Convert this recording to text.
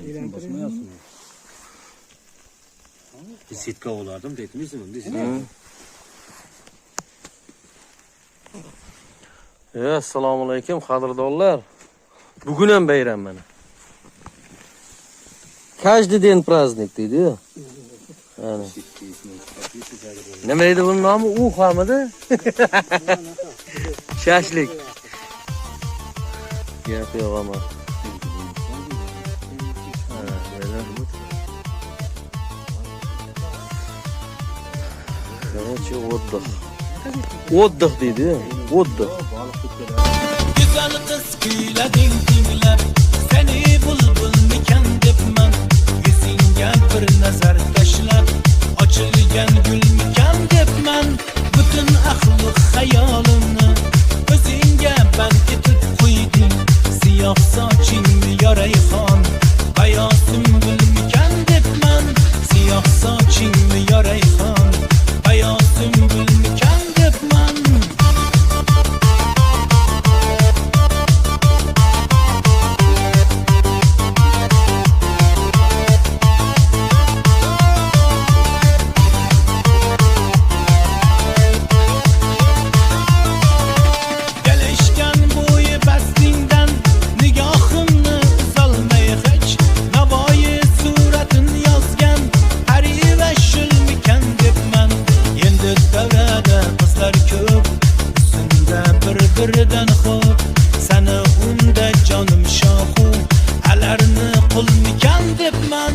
Basmayasın. Sitka olardım deytmiysiz mi? Assalomu alaykum qadrdonlar. Bugun ham bayram mana. Каждый день праздник deydi-yu. Ana. Nima edi buning nomi? Uxamidi? Shashlik. Gap yo'q ama. Короче, отдых. Отдых deydi. Отдых. Güzel kız kuylading tinglab, seni bulbul mikan debman. Yuzingga bir nazar tashlab, ochilgan gul mikan debman. Butun ahli xayolimni o'zingga band etib qo'yding. Siyoh sochingni yo rayhon, bayosim gul mikan debman. Siyoh sochingni yo rayhon, bayosim gul mikan debman. Biridan xo'p, seni unda jonim shohu, alarni qul mikan debman.